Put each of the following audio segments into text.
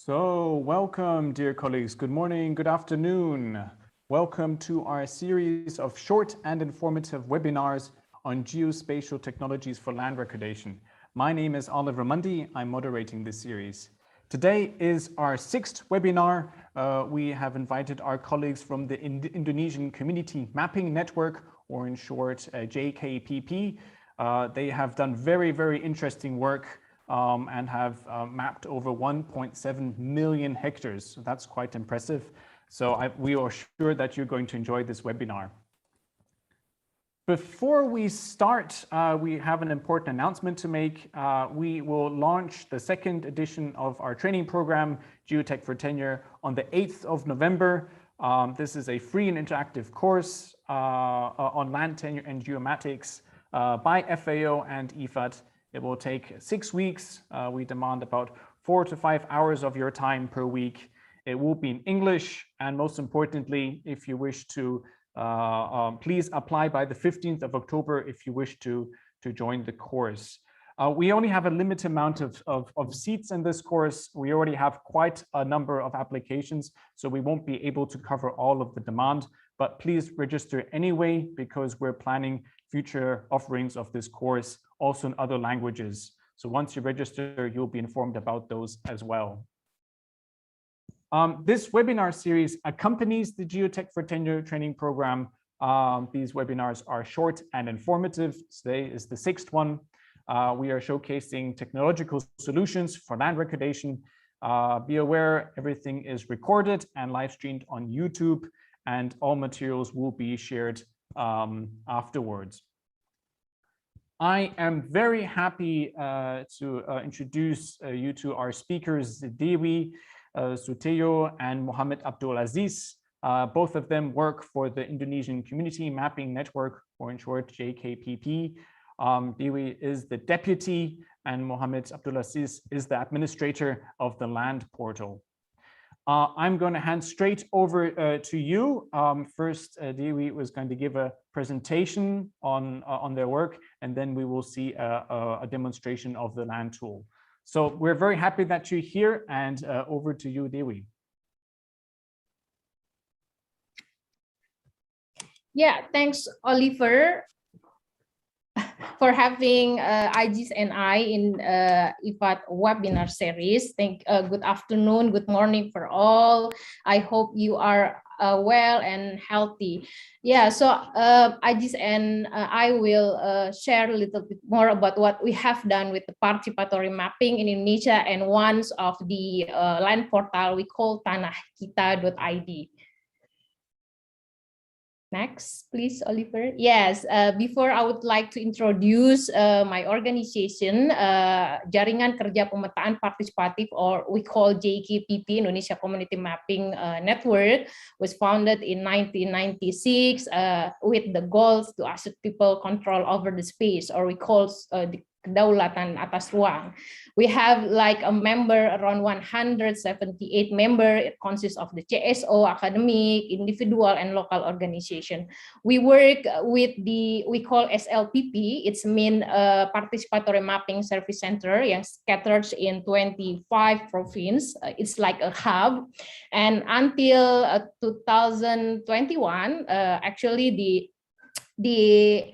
So welcome, dear colleagues. Good morning, good afternoon. Welcome to our series of short and informative webinars on geospatial technologies for land recordation. My name is Oliver Mundy. I'm moderating this series. Today is our sixth webinar. We have invited our colleagues from the Indonesian Community Mapping Network, or in short, JKPP. They have done very interesting work and have mapped over 1.7 million hectares. So that's quite impressive. So we are sure that you're going to enjoy this webinar. Before we start, we have an important announcement to make. We will launch the second edition of our training program, Geotech for Tenure, on the 8th of November. This is a free and interactive course on land tenure and geomatics by FAO and IFAD. It will take 6 weeks. We demand about 4 to 5 hours of your time per week. It will be in English, and most importantly, if you wish to, please apply by the 15th of October if you wish to join the course. We only have a limited amount of seats in this course. We already have quite a number of applications, so we won't be able to cover all of the demand, but please register anyway, because we're planning future offerings of this course also in other languages. So once you register, you'll be informed about those as well. This webinar series accompanies the Geotech for Tenure training program. These webinars are short and informative. Today is the sixth one. We are showcasing technological solutions for land recordation. Be aware, everything is recorded and live streamed on YouTube, and all materials will be shared afterwards. I am very happy to introduce you to our speakers, Dewi Sutejo and Mohammed Abdulaziz. Both of them work for the Indonesian Community Mapping Network, or in short, JKPP. Dewi is the deputy, and Mohammed Abdulaziz is the administrator of the land portal. I'm going to hand straight over to you. First, Dewi was going to give a presentation on their work, and then we will see a demonstration of the land tool. So we're very happy that you're here, and over to you, Dewi. Yeah, thanks, Oliver, for having Aziz and I in IFAD webinar series. Good afternoon, good morning for all. I hope you are well and healthy. Yeah, so Aziz and I will share a little bit more about what we have done with the participatory mapping in Indonesia and one of the land portal we call Tanahkita.id. Next, please, Oliver. Yes, before I would like to introduce my organization, Jaringan Kerja Pemetaan Partisipatif, or we call JKPP, Indonesia Community Mapping Network, was founded in 1996 with the goals to assert people control over the space, or we call the kedaulatan atas ruang. We have like a member around 178 member. It consists of the CSO, academic, individual, and local organization. We work with we call SLPP. It's mean Participatory Mapping Service Center yang scattered in 25 provinces. It's like a hub. And until 2021, actually the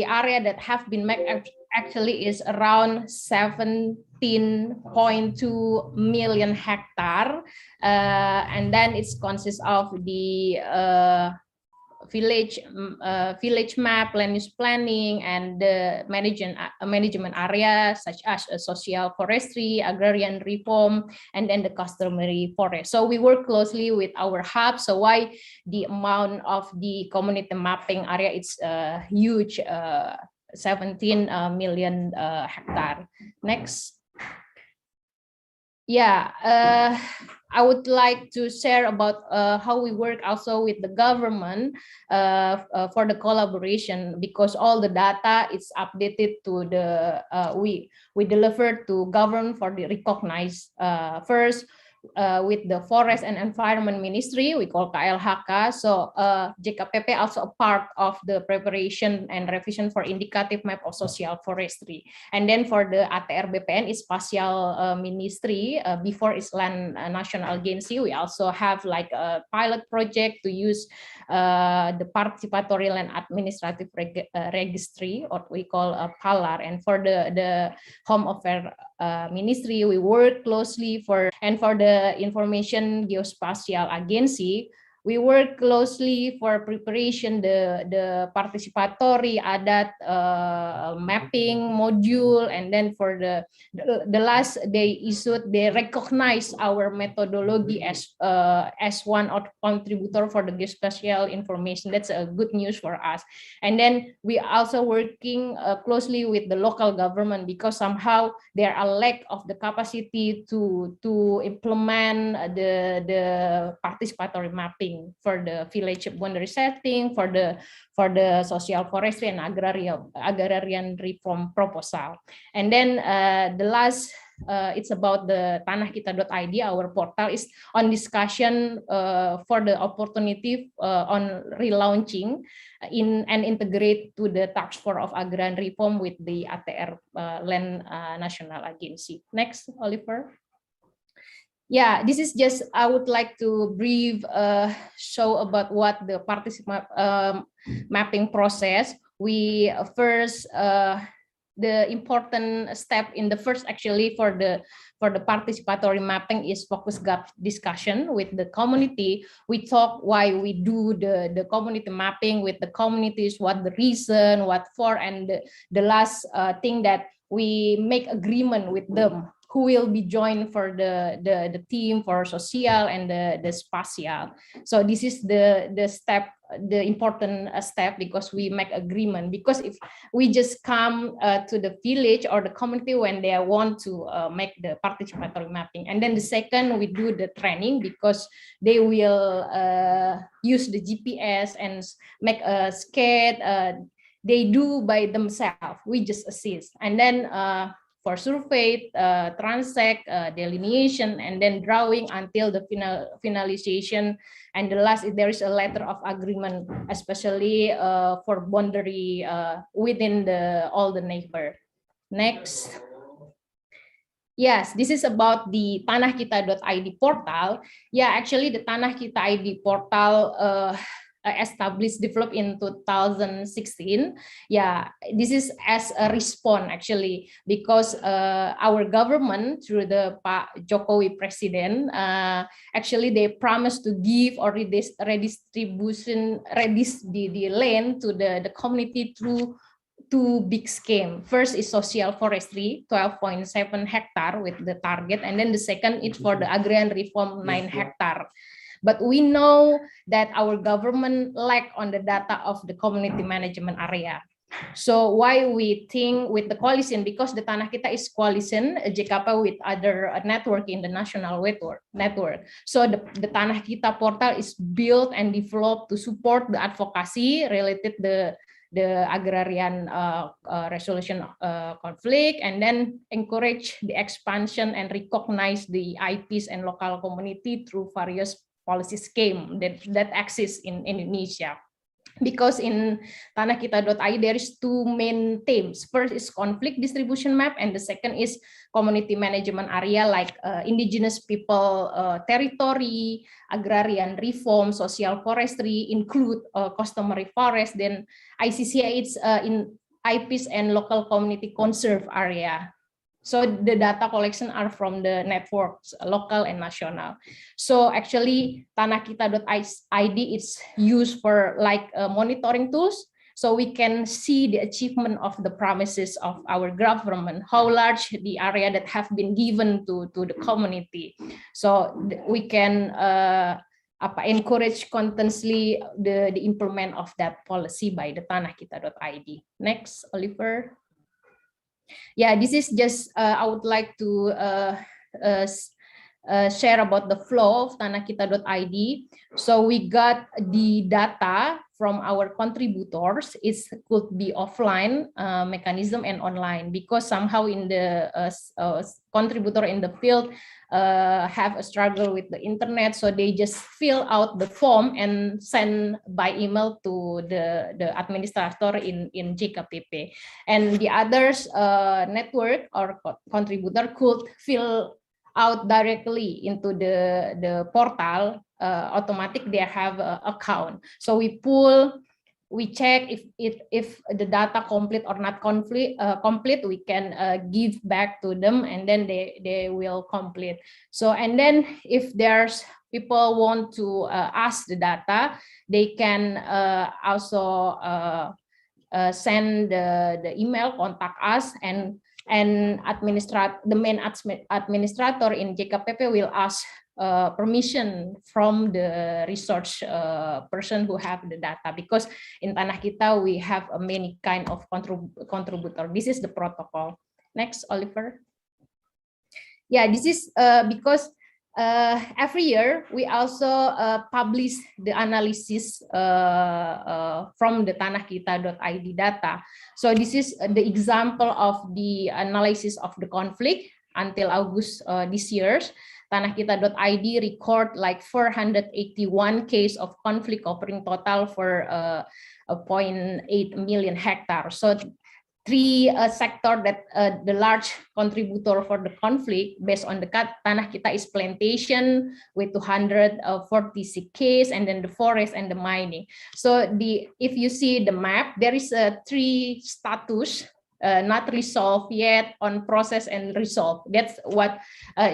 area that have been mapped actually is around 17.2 million hectare, and then it consists of the village map, land use planning, and the management area such as social forestry, agrarian reform, and then the customary forest. So we work closely with our hub. So why the amount of the community mapping area is huge, 17 million hectare. Next. Yeah, I would like to share about how we work also with the government for the collaboration, because all the data is updated to the we deliver to government for the recognized. First, with the Forest and Environment Ministry, we call KLHK. So JKPP also a part of the preparation and revision for indicative map of social forestry. And then for the ATR BPN is Spatial Ministry, before it's Land National Agency. We also have like a pilot project to use the Participatory Land Administrative Registry, or we call PALAR. And for the Home Affairs Ministry, we work closely for the Information Geospatial Agency. We work closely for preparation the participatory adat mapping module, and then for the last they issued, they recognize our methodology as one of contributor for the geospatial information. That's a good news for us. And then we also working closely with the local government, because somehow there are lack of the capacity to implement the participatory mapping for the village boundary setting, for the social forestry and agrarian reform proposal. And then the last, it's about the Tanahkita.id. Our portal is on discussion for the opportunity on relaunching and integrate to the task force of agrarian reform with the ATR Land National Agency. Next, Oliver. Yeah, this is just, I would like to brief show about what the mapping process. We first, the important step in the first actually for the participatory mapping is focus gap discussion with the community. We talk why we do the community mapping with the communities, what the reason, what for, and the last thing that we make agreement with them who will be joined for the team for social and the spatial. So this is the step, the important step, because we make agreement. Because if we just come to the village or the community when they want to make the participatory mapping, and then the second we do the training, because they will use the GPS and make a skate. They do by themselves. We just assist, and then for survey, transect, delineation, and then drawing until the finalization. And the last, there is a letter of agreement, especially for boundary within all the neighbor. Next. Yes, this is about the Tanahkita.id portal. Yeah, actually the Tanahkita.id portal developed in 2016. Yeah, this is as a response actually, because our government through the Pak Jokowi President, actually they promised to give or redistribution, the land to the community through two big scheme. First is social forestry, 12.7 hectare with the target, and then the second is for the agrarian reform, 9 hectare. But we know that our government lack on the data of the community management area. So why we think with the coalition, because the Tanahkita is coalition, JKP with other network in the national network. So the Tanahkita portal is built and developed to support the advocacy related the agrarian resolution conflict, and then encourage the expansion and recognize the IPs and local community through various policy scheme that exists in Indonesia. Because in Tanahkita.id there is two main themes. First is conflict distribution map, and the second is community management area, like indigenous people territory, agrarian reform, social forestry, include customary forest. Then ICCA, it's in IPs and local community conserve area. So the data collection are from the networks, local and national. So actually Tanahkita.id is used for like monitoring tools. So we can see the achievement of the promises of our government, how large the area that have been given to the community. So we can encourage continuously the implement of that policy by the Tanahkita.id. Next, Oliver. Yeah, this is just, I would like to share about the flow of Tanahkita.id. So we got the data from our contributors, it could be offline mechanism and online, because somehow in the contributor in the field have a struggle with the internet, so they just fill out the form and send by email to the administrator in JKPP, and the others network or contributor could fill out directly into the portal. Automatic they have an account, so we check if the data complete or not complete, we can give back to them, and then they will complete. So, and then if there's people want to ask the data, they can also send the email, contact us, and the main administrator in JKPP will ask permission from the research person who have the data, because in Tanahkita we have a many kind of contributor. This is the protocol. Next, Oliver. Yeah, this is because every year we also publish the analysis from the Tanahkita.id data. So this is the example of the analysis of the conflict until August this year. Tanahkita.id record like 481 case of conflict covering total for 0.8 million hectares. So three sector that the large contributor for the conflict based on the Tanahkita is plantation with 246 case, and then the forest and the mining. So if you see the map, there is three status not resolved yet, on process, and resolved. That's what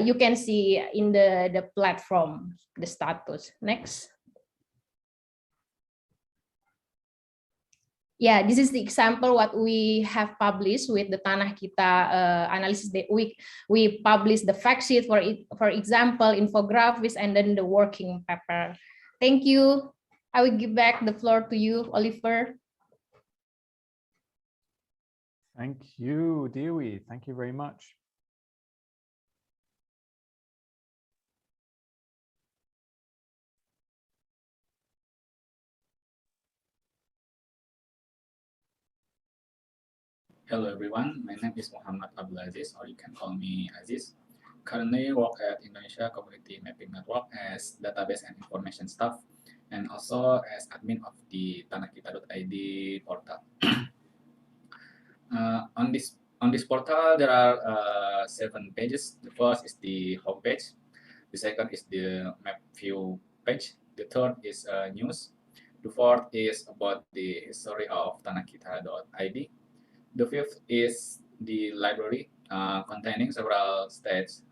you can see in the platform, the status. Next. Yeah, this is the example what we have published with the Tanahkita analysis. That we publish the fact sheet for example, infographics, and then the working paper. Thank you. I will give back the floor to you, Oliver. Thank you, Dewi. Thank you very much. Hello everyone, my name is Muhammad Abdulaziz, or you can call me Aziz. Currently work at Indonesian Community Mapping Network as database and information staff, and also as admin of the Tanahkita.id portal. On this portal, there are 7 pages. The first is the home page. The second is the map view page. The third is news. The fourth is about the history of Tanahkita.id. The fifth is the library containing several states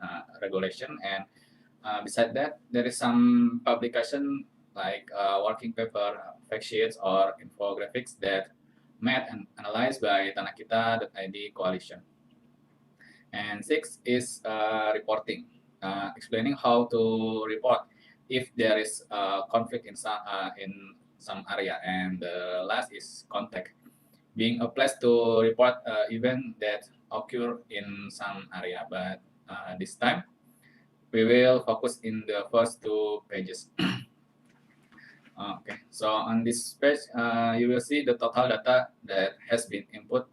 regulation, and beside that, there is some publication like working paper, fact sheets, or infographics that made and analyzed by Tanahkita.id coalition. And 6 is reporting, explaining how to report if there is conflict in some area. And the last is contact, being a place to report event that occur in some area. But this time, we will focus in the first 2 pages. Okay, so on this page, you will see the total data that has been input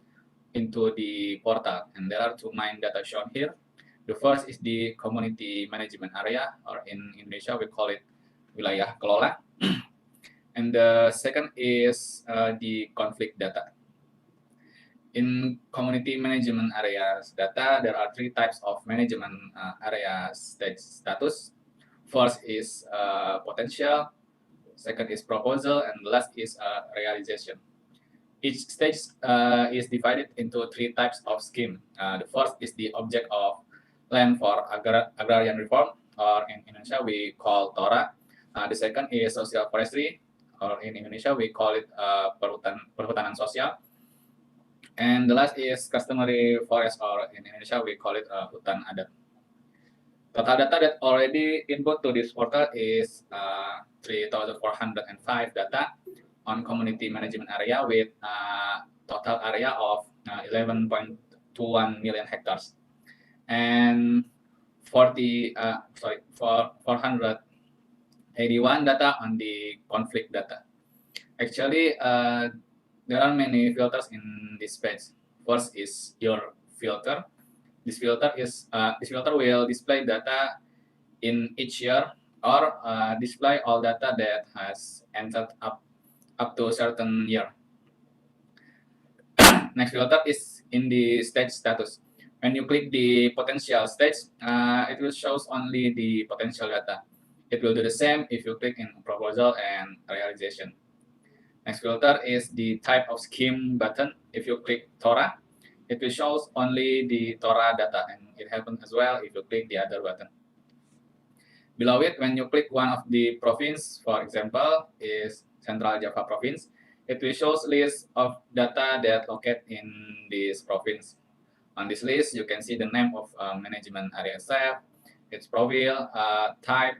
into the portal, and there are 2 main data shown here. The first is the community management area, or in Indonesia we call it wilayah kelola, and the second is the conflict data. In community management areas data, there are 3 types of management area status. First is potential, second is proposal, and the last is realization. Each stage is divided into 3 types of scheme. The first is the object of land for agrarian reform, or in Indonesia we call TORA. The second is social forestry, or in Indonesia we call it perhutanan sosial. And the last is customary forest, or in Indonesia we call it hutan adat. Total data that already input to this portal is 3,405 data on community management area with total area of 11.21 million hectares, and 481 data on the conflict data. Actually, there are many filters in this page. First is your filter. This filter will display data in each year or display all data that has entered up to a certain year. Next filter is in the stage status. When you click the potential stage, it will show only the potential data. It will do the same if you click in proposal and realization. Next filter is the type of scheme button. If you click TORA, it will show only the TORA data, and it happens as well if you click the other button. Below it, when you click one of the province, for example, is Central Java Province, it will show list of data that locate in this province. On this list, you can see the name of management area itself, its profile, type,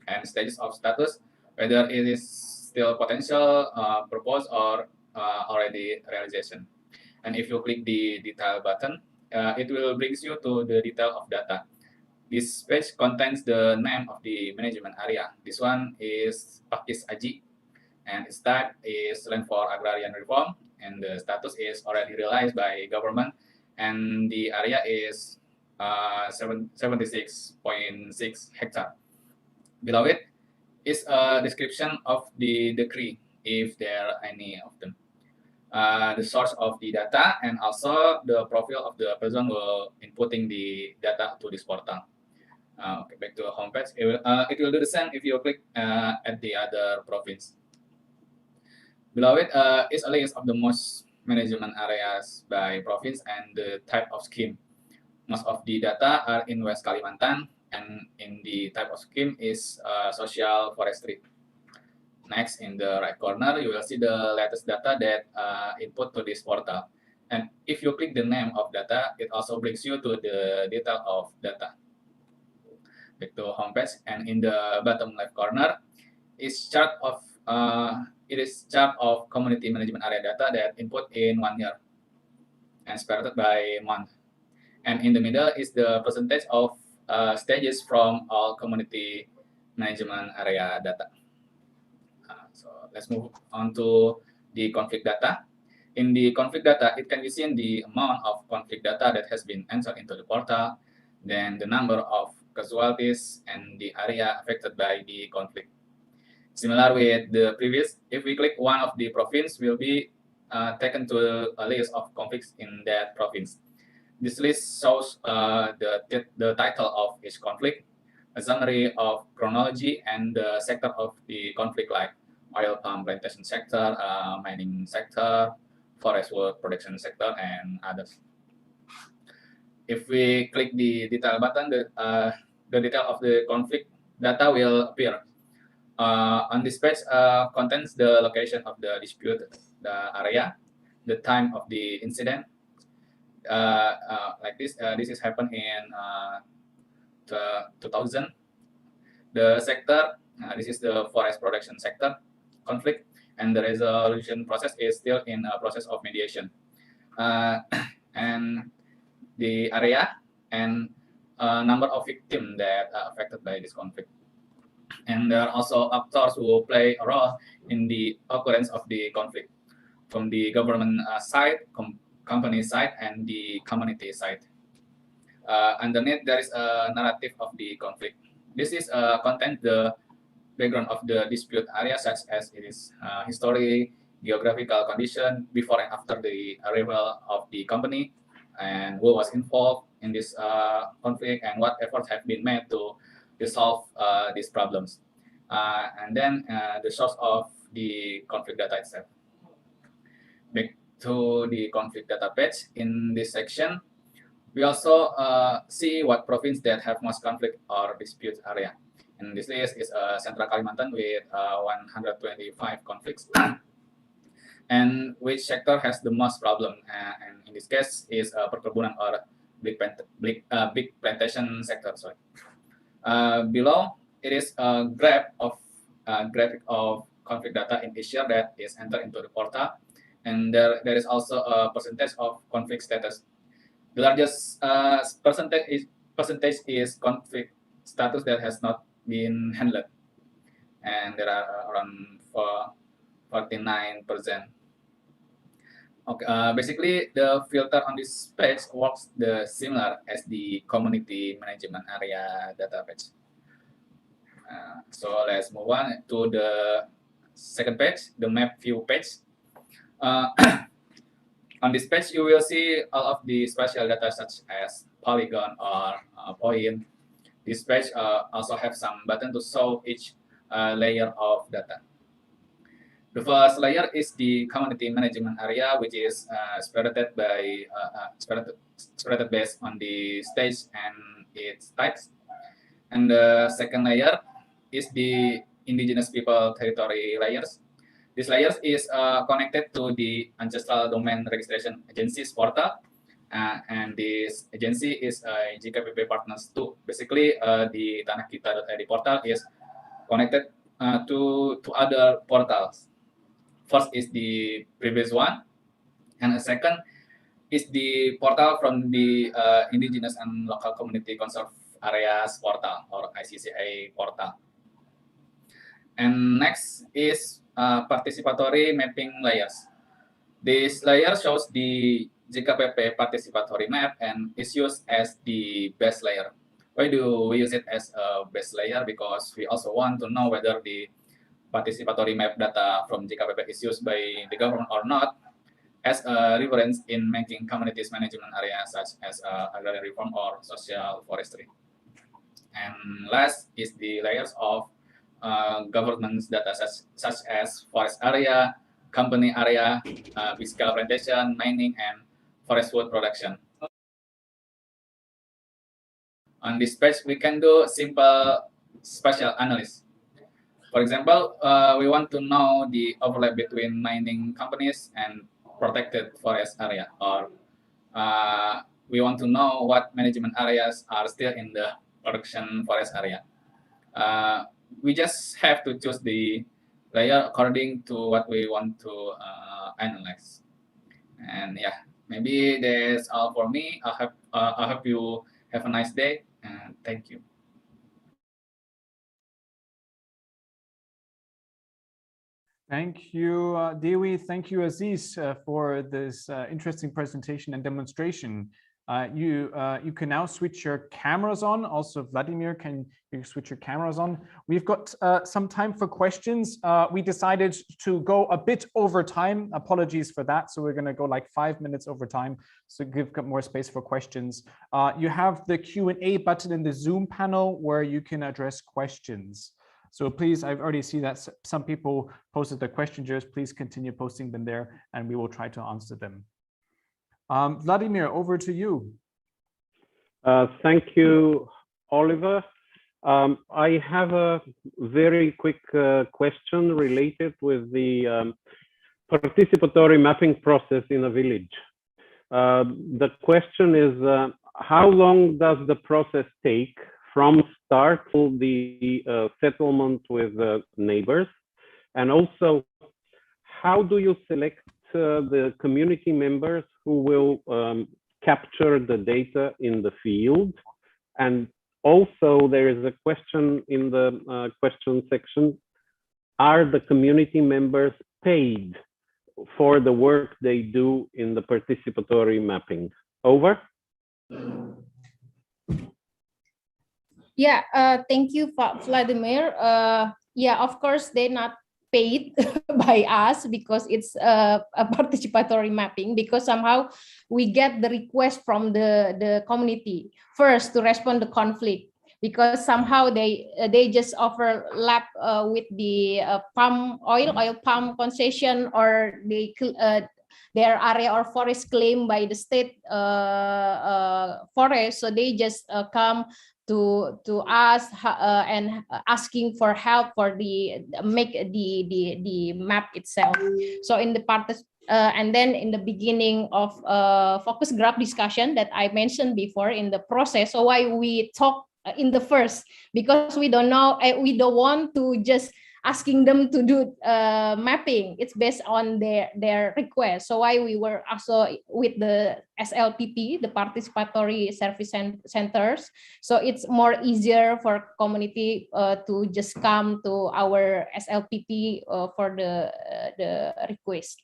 and stages of status, whether it is still potential, proposed, or already realization. And if you click the detail button, it will bring you to the detail of data. This page contains the name of the management area. This one is Pakis Aji, and its type is land for agrarian reform, and the status is already realized by government, and the area is 76.6 hectares. Below it is a description of the decree, if there are any of them. The source of the data, and also the profile of the person who inputting the data to this portal. Okay, back to the homepage. It will do the same if you click at the other province. Below it is a list of the most management areas by province and the type of scheme. Most of the data are in West Kalimantan, and in the type of scheme is social forestry. Next, in the right corner, you will see the latest data that input to this portal. And if you click the name of data, it also brings you to the detail of data. Back to homepage, and in the bottom left corner is chart of community management area data that input in 1 year and separated by month. And in the middle is the percentage of stages from all community management area data. So let's move on to the conflict data. In the conflict data, it can be seen the amount of conflict data that has been entered into the portal, then the number of casualties, and the area affected by the conflict. Similar with the previous, if we click one of the province, will be taken to a list of conflicts in that province. This list shows the title of each conflict, a summary of chronology, and the sector of the conflict, like oil palm plantation sector, mining sector, forest wood production sector, and others. If we click the detail button, the detail of the conflict data will appear. On this page contains the location of the dispute, the area, the time of the incident. Like this is happened in 2000. The sector, this is the forest production sector conflict, and the resolution process is still in a process of mediation. And the area and number of victims that are affected by this conflict. And there are also actors who play a role in the occurrence of the conflict, from the government side, company side, and the community side. Underneath, there is a narrative of the conflict. This is content the background of the dispute area, such as its history, geographical condition before and after the arrival of the company, and who was involved in this conflict, and what efforts have been made to resolve these problems. And then the source of the conflict data itself. Back to the conflict data page. In this section, we also see what province that have most conflict or dispute area. And this list is Central Kalimantan with 125 conflicts. And which sector has the most problem? And in this case is perkebunan or big plantation sector. Sorry. Below it is a graphic of conflict data in each year that is entered into the portal, and there is also a percentage of conflict status. The largest percentage is conflict status that has not been handled, and there are around 49%. Okay, basically the filter on this page works the similar as the community management area data page. So let's move on to the second page, the map view page. On this page, you will see all of the spatial data such as polygon or point. This page also have some button to show each layer of data. The first layer is the community management area, which is spread based on the stage and its types. And the second layer is the indigenous people territory layers. This layer is connected to the ancestral domain registration agency's portal, and this agency is JKPP partners too. Basically, the Tanahkita.id portal is connected to other portals. First is the previous one, and the second is the portal from the Indigenous and Local Community Conserve Areas portal or ICCA portal. And next is participatory mapping layers. This layer shows the JKPP participatory map and is used as the base layer. Why do we use it as a base layer? Because we also want to know whether the participatory map data from JKPP is used by the government or not as a reference in making communities management areas such as agrarian reform or social forestry. And last is the layers of governance data such as forest area, company area, big scale plantation, mining, and forest wood production. On this page, we can do simple spatial analysis. For example, we want to know the overlap between mining companies and protected forest area, or we want to know what management areas are still in the production forest area. We just have to choose the layer according to what we want to analyze. And yeah, maybe that's all for me. I hope you have a nice day, and thank you. Thank you, Dewi. Thank you, Aziz, for this interesting presentation and demonstration. You can now switch your cameras on. Also, Vladimir, can you switch your cameras on? We've got some time for questions. We decided to go a bit over time. Apologies for that. So we're going to go like 5 minutes over time, so give more space for questions. You have the Q&A button in the Zoom panel where you can address questions. So please, I've already seen that some people posted their questions. Please continue posting them there, and we will try to answer them. Vladimir, over to you. Thank you, Oliver. I have a very quick question related with the participatory mapping process in a village. The question is, how long does the process take from start to the settlement with neighbors? And also, how do you select the community members who will capture the data in the field? And also, there is a question in the question section: are the community members paid for the work they do in the participatory mapping? Over. Yeah, thank you, Vladimir. Yeah, of course, they're not paid by us because it's a participatory mapping, because somehow we get the request from the community first to respond to conflict, because somehow they just overlap with the oil palm concession, or their area or forest claimed by the state forest. So they just come to us and asking for help for make the map itself. So in the part and then in the beginning of focus group discussion that I mentioned before in the process. So why we talk in the first, because we don't know, we don't want to just asking them to do mapping. It's based on their request. So why we were also with the SLPP, the Participatory Service Centers. So it's more easier for community to just come to our SLPP for the request.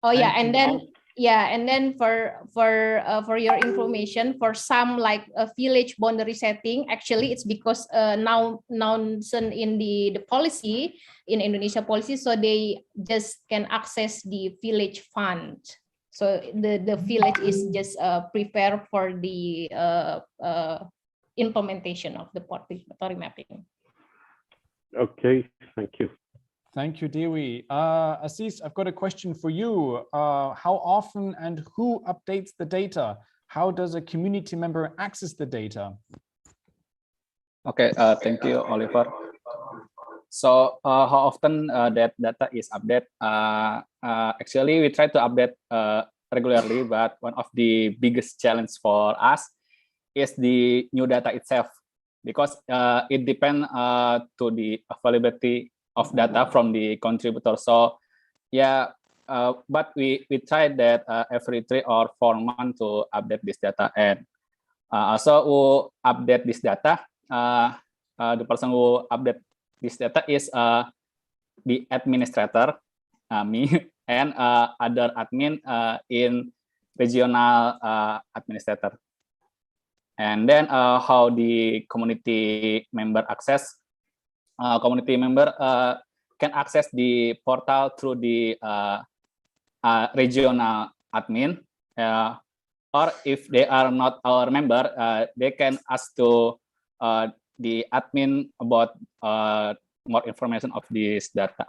Oh yeah, and then for your information, for some like a village boundary setting, actually it's because now nonsense in the policy in Indonesia policy, so they just can access the village fund. So the village is just prepared for the implementation of the participatory mapping. Okay, thank you. Thank you, Dewi. Aziz, I've got a question for you. How often and who updates the data? How does a community member access the data? Okay, thank you, Oliver. So how often that data is updated? Actually, we try to update regularly, but one of the biggest challenge for us is the new data itself, because it depends to the availability of data from the contributor. So yeah, but we try that every 3 or 4 months to update this data, and also who update this data, the person who update this data is the administrator, me, and other admin in regional administrator. And then how the community member access? Community member can access the portal through the regional admin, or if they are not our member, they can ask to the admin about more information of this data.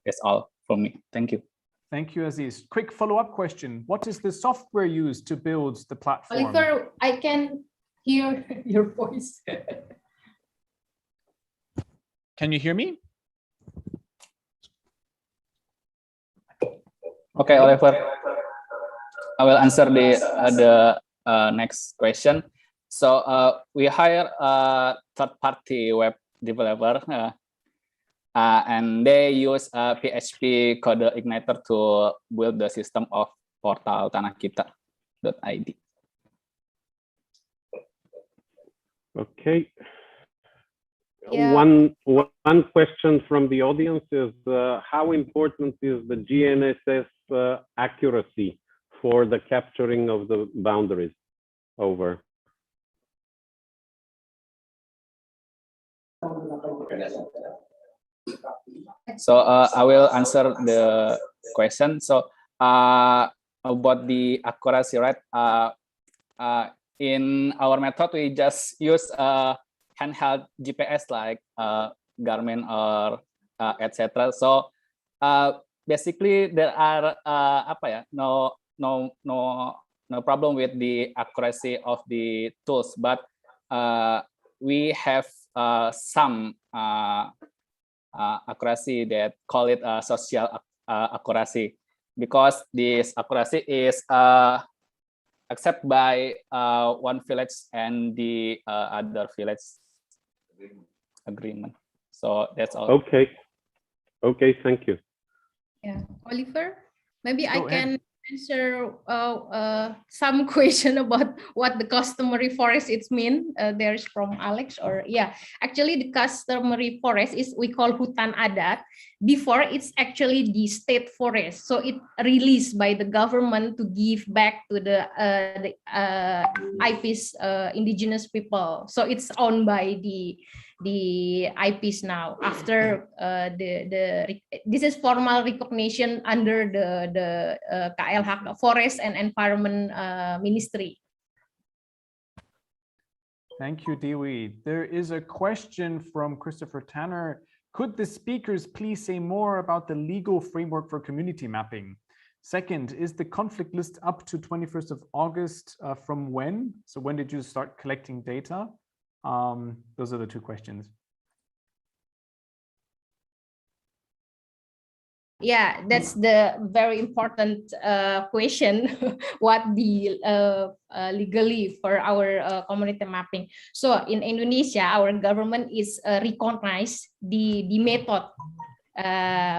That's all from me. Thank you. Thank you, Aziz. Quick follow-up question. What is the software used to build the platform? Oliver, I can hear your voice. Can you hear me? Okay, Oliver. I will answer the next question. So we hire a third-party web developer, and they use PHP code igniter to build the system of portal Tanahkita.id. Okay. Yeah. One question from the audience is how important is the GNSS accuracy for the capturing of the boundaries? Over. So I will answer the question. So about the accuracy, right? In our method, we just use handheld GPS like Garmin or etc. So basically there are no problem with the accuracy of the tools, but we have some accuracy that call it social accuracy, because this accuracy is accepted by one village and the other village agreement. So that's all. Okay. Okay, thank you. Yeah, Oliver, maybe I Go can answer some question about what the customary forest it's mean. There's from Alex, or yeah, actually the customary forest is we call hutan adat. Before it's actually the state forest, so it released by the government to give back to the IPs, indigenous people. So it's owned by the IPs now. After this is formal recognition under the KLH, Forest and Environment Ministry. Thank you, Dewi. There is a question from Christopher Tanner. Could the speakers please say more about the legal framework for community mapping? Second, is the conflict list up to 21st of August from when? So when did you start collecting data? Those are the two questions. Yeah, that's the very important question. What the legally for our community mapping? So in Indonesia, our government is recognize the method.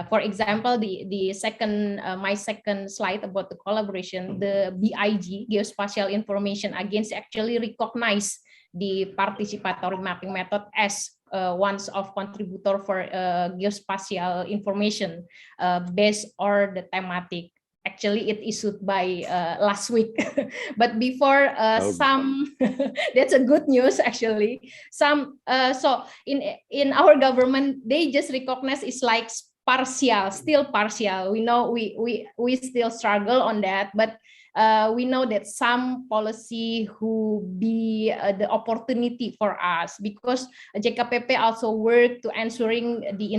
For example, the second my second slide about the collaboration, the BIG, Geospatial Information Agency, actually recognize the participatory mapping method as one of contributor for geospatial information based on the thematic. Actually, it issued by last week, but before some, that's a good news actually. Some so in our government, they just recognize it's like partial, still partial. We know we still struggle on that, but we know that some policy who be the opportunity for us, because JKPP also work to ensuring the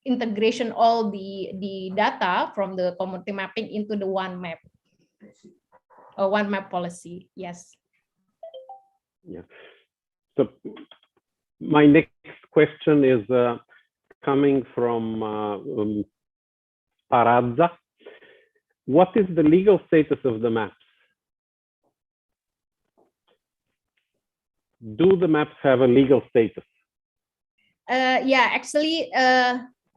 integration all the data from the community mapping into the one map policy. Yes. Yeah. So my next question is coming from Paradza. What is the legal status of the maps? Do the maps have a legal status? Yeah, actually,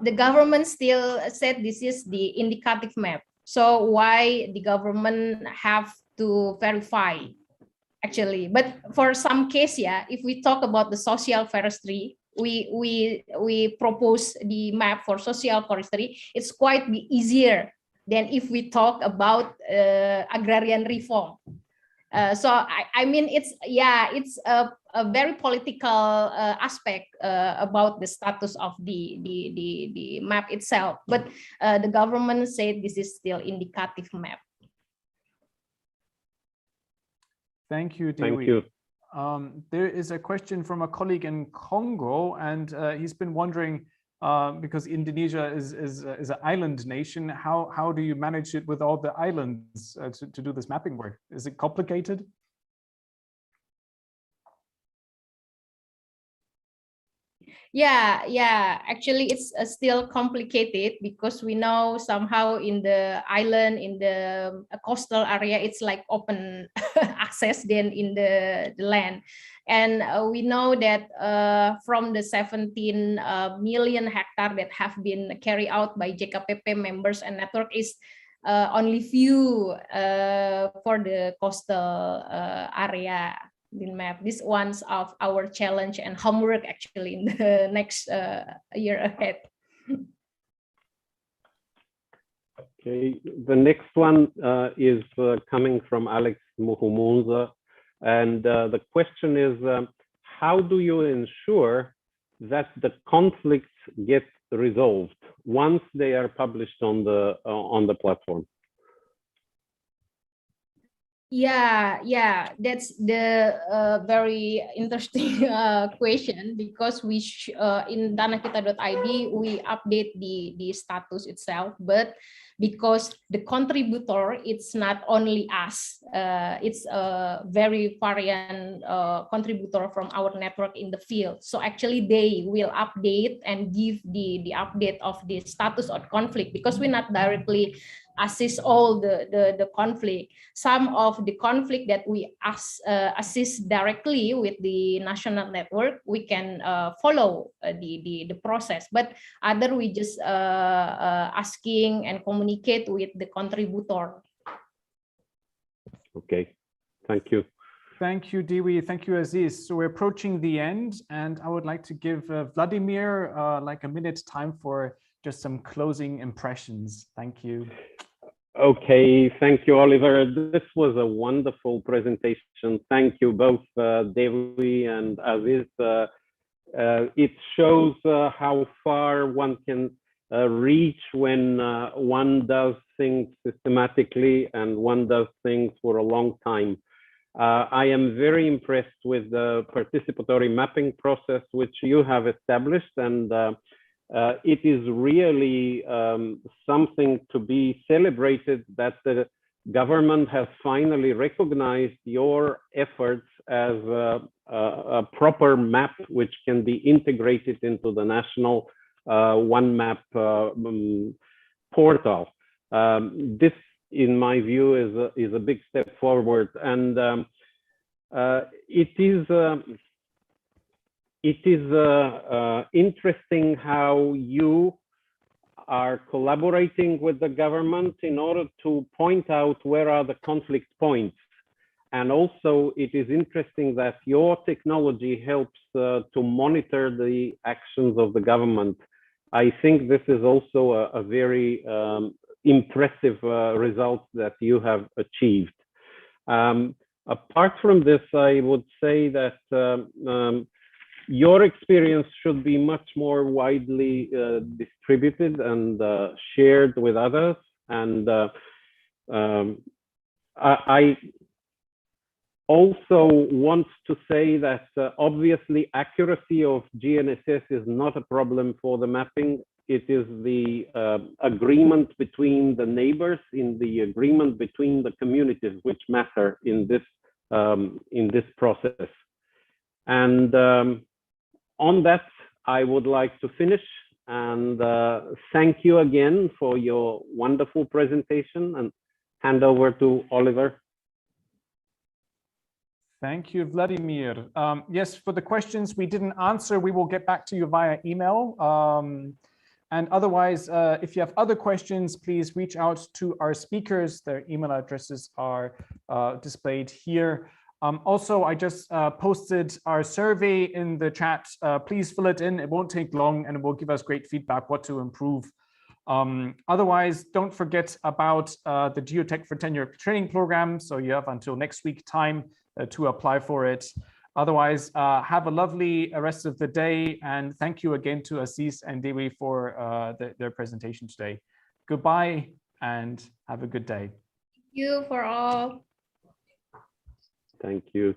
the government still said this is the indicative map. So why the government have to verify actually? But for some case, yeah, if we talk about the social forestry, we propose the map for social forestry. It's quite easier than if we talk about agrarian reform. So I mean, it's a very political aspect about the status of the map itself, but the government said this is still indicative map. Thank you, Dewi. Thank you. There is a question from a colleague in Congo, and he's been wondering, because Indonesia is an island nation, how do you manage it with all the islands to do this mapping work? Is it complicated? Yeah, actually it's still complicated, because we know somehow in the island, in the coastal area, it's like open access than in the land. And we know that from the 17 million hectares that have been carried out by JKPP members and network, is only few for the coastal area map. This one's of our challenge and homework actually in the next year ahead. Okay, the next one is coming from Alex Muhumunza, and the question is, how do you ensure that the conflicts get resolved once they are published on the platform? Yeah, that's the very interesting question, because we in Tanahkita.id we update the status itself, but because the contributor, it's not only us, it's a very variant contributor from our network in the field. So actually they will update and give the update of the status of conflict, because we not directly assist all the conflict. Some of the conflict that we assist directly with the national network, we can follow the process, but other we just asking and communicate with the contributor. Okay, thank you. Thank you, Dewi. Thank you, Aziz. So we're approaching the end, and I would like to give Vladimir like a minute time for just some closing impressions. Thank you. Okay, thank you, Oliver. This was a wonderful presentation. Thank you both, Dewi and Aziz. It shows how far one can reach when one does things systematically and one does things for a long time. I am very impressed with the participatory mapping process which you have established, and it is really something to be celebrated that the government has finally recognized your efforts as a proper map which can be integrated into the national one map portal. This, in my view, is a big step forward, and it is interesting how you are collaborating with the government in order to point out where are the conflict points. And also it is interesting that your technology helps to monitor the actions of the government. I think this is also a very impressive result that you have achieved. Apart from this, I would say that your experience should be much more widely distributed and shared with others. And I also want to say that obviously accuracy of GNSS is not a problem for the mapping. It is the agreement between the neighbors, in the agreement between the communities, which matter in this process. And on that, I would like to finish and thank you again for your wonderful presentation, and hand over to Oliver. Thank you, Vladimir. Yes, for the questions we didn't answer, we will get back to you via email. And otherwise, if you have other questions, please reach out to our speakers. Their email addresses are displayed here. Also, I just posted our survey in the chat. Please fill it in. It won't take long, and it will give us great feedback what to improve. Otherwise, don't forget about the Geotech for Tenure training program. So you have until next week time to apply for it. Otherwise, have a lovely rest of the day, and thank you again to Aziz and Dewi for their presentation today. Goodbye and have a good day. Thank you for all. Thank you.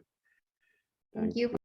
Thank you.